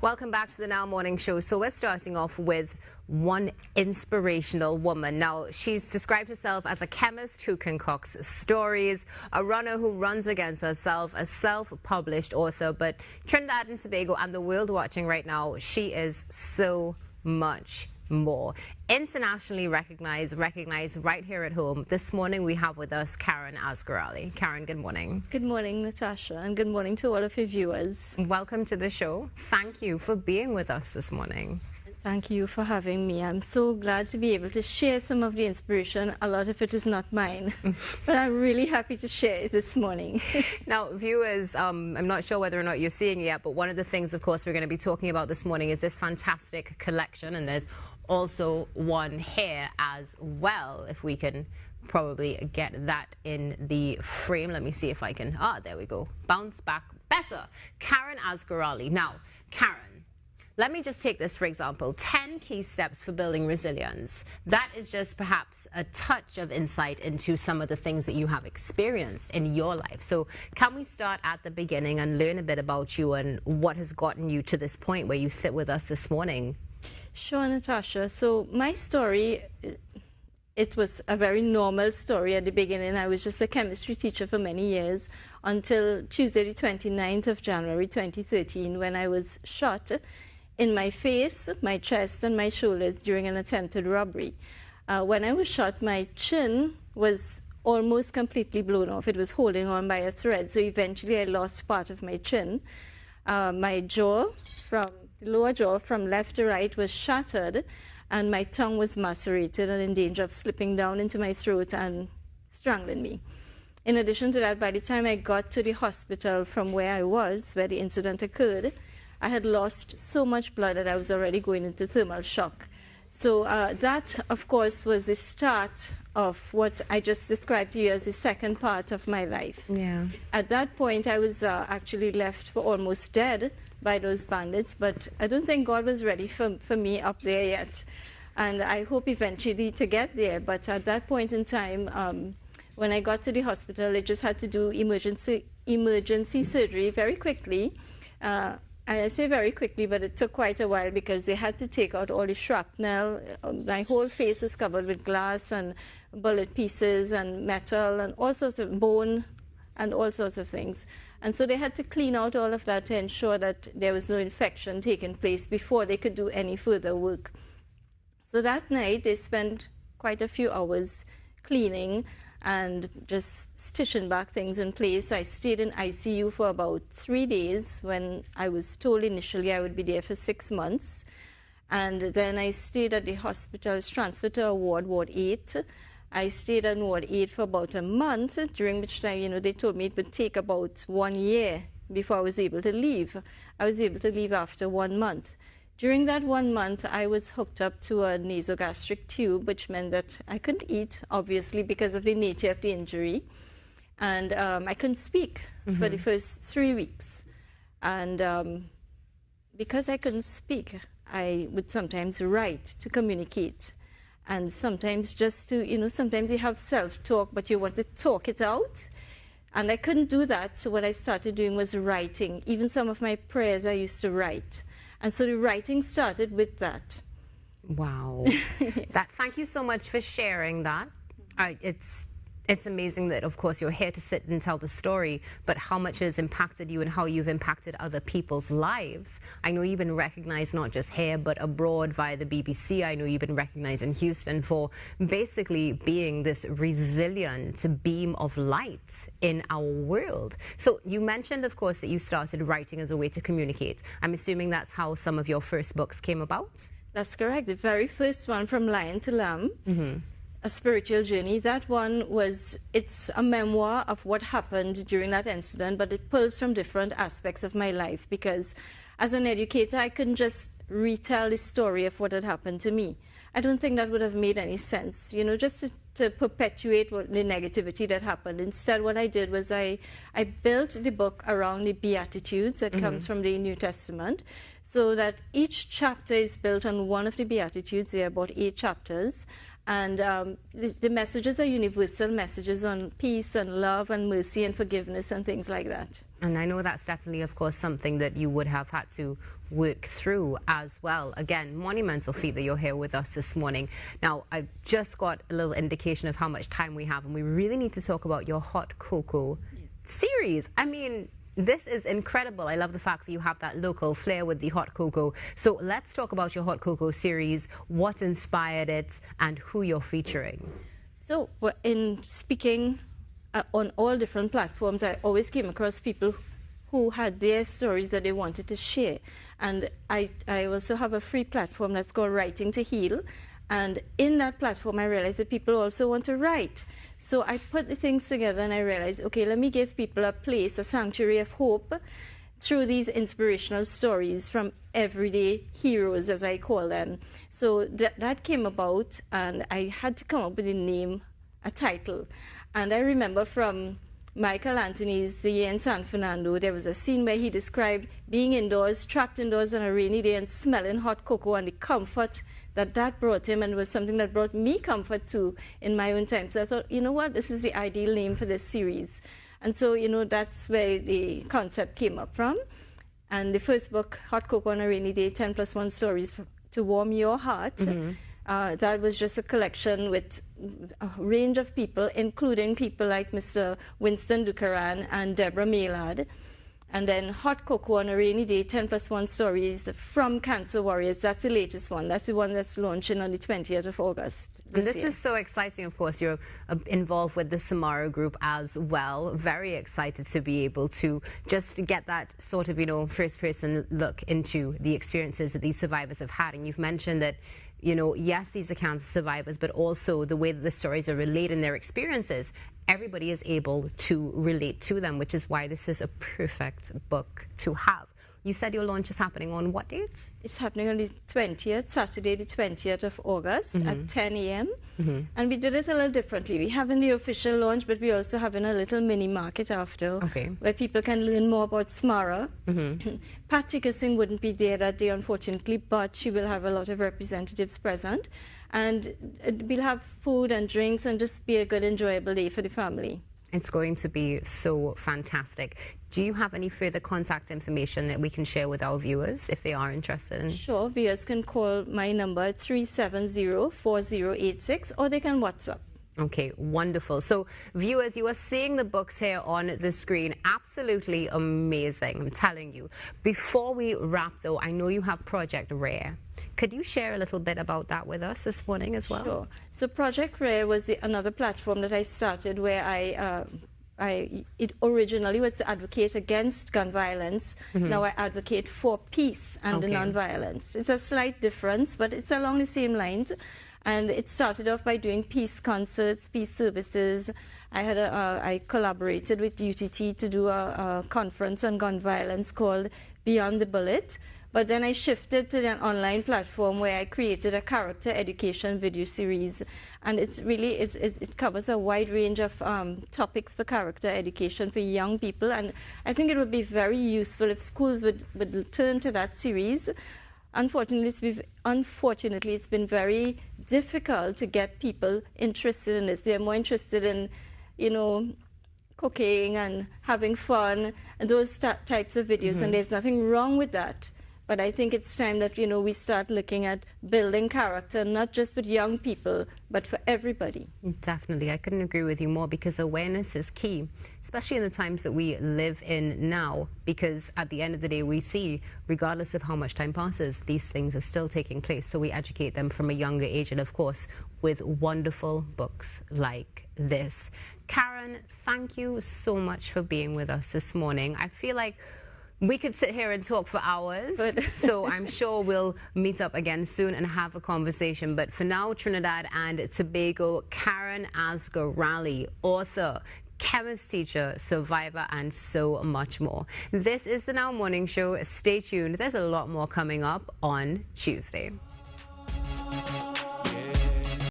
Welcome back to the Now Morning Show. So we're starting off with one inspirational woman. Now, she's described herself as a chemist who concocts stories, a runner who runs against herself, a self-published author, but Trinidad and Tobago and the world watching right now, she is so much more. Internationally recognized right here at home. This morning we have with us Karen Asghar-Ali. Karen, good morning. Good morning, Natasha, and good morning to all of your viewers. Welcome to the show. Thank you for being with us this morning. Thank you for having me. I'm so glad to be able to share some of the inspiration. A lot of it is not mine, but I'm really happy to share it this morning. Now, viewers, I'm not sure whether or not you're seeing it yet, but one of the things, of course, we're going to be talking about this morning is this fantastic collection, and there's also one here as well, if we can probably get that in the frame. Let me see if I can. There we go. Bounce back better. Karen Asghar-Ali. Now, Karen, let me just take this for example. 10 key steps for building resilience. That is just perhaps a touch of insight into some of the things that you have experienced in your life. So can we start at the beginning and learn a bit about you and what has gotten you to this point where you sit with us this morning? Sure, Natasha. So my story, it was a very normal story at the beginning. I was just a chemistry teacher for many years until Tuesday, the 29th of January 2013, when I was shot in my face, my chest, and my shoulders during an attempted robbery. When I was shot, my chin was almost completely blown off. It was holding on by a thread, so eventually I lost part of my chin. My jaw, from the lower jaw from left to right, was shattered, and my tongue was macerated and in danger of slipping down into my throat and strangling me. In addition to that, by the time I got to the hospital from where I was, where the incident occurred, I had lost so much blood that I was already going into thermal shock. So that, of course, was the start of what I just described to you as the second part of my life. Yeah. At that point, I was actually left for almost dead by those bandits, but I don't think God was ready for me up there yet. And I hope eventually to get there. But at that point in time, when I got to the hospital, I just had to do emergency surgery very quickly. I say very quickly, but it took quite a while because they had to take out all the shrapnel. My whole face is covered with glass and bullet pieces and metal and all sorts of bone and all sorts of things. And so they had to clean out all of that to ensure that there was no infection taking place before they could do any further work. So that night, they spent quite a few hours cleaning and just stitching back things in place. I stayed in ICU for about 3 days when I was told initially I would be there for 6 months. And then I stayed at the hospital, I was transferred to Ward 8. I stayed in Ward 8 for about a month, during which time, they told me it would take about 1 year before I was able to leave. I was able to leave after 1 month. During that 1 month, I was hooked up to a nasogastric tube, which meant that I couldn't eat, obviously, because of the nature of the injury. And I couldn't speak for the first 3 weeks. And because I couldn't speak, I would sometimes write to communicate. And sometimes just to, sometimes you have self-talk, but you want to talk it out. And I couldn't do that, so what I started doing was writing. Even some of my prayers I used to write. And so the writing started with that. Wow. Thank you so much for sharing that. It's amazing that, of course, you're here to sit and tell the story, but how much it has impacted you and how you've impacted other people's lives. I know you've been recognized not just here, but abroad via the BBC. I know you've been recognized in Houston for basically being this resilient beam of light in our world. So you mentioned, of course, that you started writing as a way to communicate. I'm assuming that's how some of your first books came about? That's correct. The very first one, From Lion to Lamb. A Spiritual Journey. That one it's a memoir of what happened during that incident, but it pulls from different aspects of my life because as an educator, I couldn't just retell the story of what had happened to me. I don't think that would have made any sense, just to perpetuate the negativity that happened. Instead, what I did was I built the book around the Beatitudes that comes from the New Testament, so that each chapter is built on one of the Beatitudes. There are about 8 chapters. And the messages are universal messages on peace and love and mercy and forgiveness and things like that. And I know that's definitely, of course, something that you would have had to work through as well. Again, monumental feat that you're here with us this morning. Now, I've just got a little indication of how much time we have, and we really need to talk about your hot cocoa series. I mean, this is incredible. I love the fact that you have that local flair with the hot cocoa. So let's talk about your hot cocoa series, what inspired it, and who you're featuring. So in speaking on all different platforms, I always came across people who had their stories that they wanted to share. And I also have a free platform that's called Writing to Heal. And in that platform, I realized that people also want to write. So I put the things together and I realized, okay, let me give people a place, a sanctuary of hope through these inspirational stories from everyday heroes, as I call them. So that came about, and I had to come up with a name, a title. And I remember from Michael Anthony's The Year in San Fernando, there was a scene where he described being indoors, trapped indoors on a rainy day and smelling hot cocoa and the comfort that brought him, and was something that brought me comfort too in my own time. So I thought, you know what, this is the ideal name for this series. And so, you know, that's where the concept came up from. And the first book, Hot Cocoa on a Rainy Day, 10+1 Stories to Warm Your Heart, that was just a collection with a range of people, including people like Mr. Winston Ducaran and Deborah Maylard. And then Hot Cocoa on a Rainy Day, 10+1 Stories from Cancer Warriors. That's the latest one. That's the one that's launching on the 20th of August. This is so exciting. Of course, you're involved with the Samara Group as well. Very excited to be able to just get that sort of, you know, first-person look into the experiences that these survivors have had. And you've mentioned that, you know, yes, these are cancer survivors, but also the way that the stories are relayed in their experiences, everybody is able to relate to them, which is why this is a perfect book to have. You said your launch is happening on what date? It's happening on the 20th, Saturday the 20th of August at 10 a.m. And we did it a little differently. We haven't the official launch, but we also having a little mini market after, where people can learn more about Samara. Pat Dickerson wouldn't be there that day, unfortunately, but she will have a lot of representatives present. And we'll have food and drinks and just be a good, enjoyable day for the family. It's going to be so fantastic. Do you have any further contact information that we can share with our viewers if they are interested in? Sure. Viewers can call my number 370-4086, or they can WhatsApp. Okay, wonderful. So, viewers, you are seeing the books here on the screen. Absolutely amazing, I'm telling you. Before we wrap, though, I know you have Project Rare. Could you share a little bit about that with us this morning as well? Sure. So Project Rare was another platform that I started where it originally was to advocate against gun violence. Now I advocate for peace and non-violence. It's a slight difference, but it's along the same lines. And it started off by doing peace concerts, peace services. I collaborated with UTT to do a conference on gun violence called Beyond the Bullet. But then I shifted to an online platform where I created a character education video series. And it's really, it covers a wide range of topics for character education for young people. And I think it would be very useful if schools would turn to that series. Unfortunately, it's been very difficult to get people interested in this. They're more interested in, you know, cooking and having fun and those types of videos. And there's nothing wrong with that. But I think it's time that, you know, we start looking at building character, not just with young people, but for everybody. Definitely. I couldn't agree with you more, because awareness is key, especially in the times that we live in now, because at the end of the day, we see, regardless of how much time passes, these things are still taking place. So we educate them from a younger age, and of course, with wonderful books like this. Karen, thank you so much for being with us this morning. I feel like we could sit here and talk for hours, so I'm sure we'll meet up again soon and have a conversation. But for now, Trinidad and Tobago, Karen Asghar-Ali, author, chemist teacher, survivor, and so much more. This is the Now Morning Show. Stay tuned. There's a lot more coming up on Tuesday.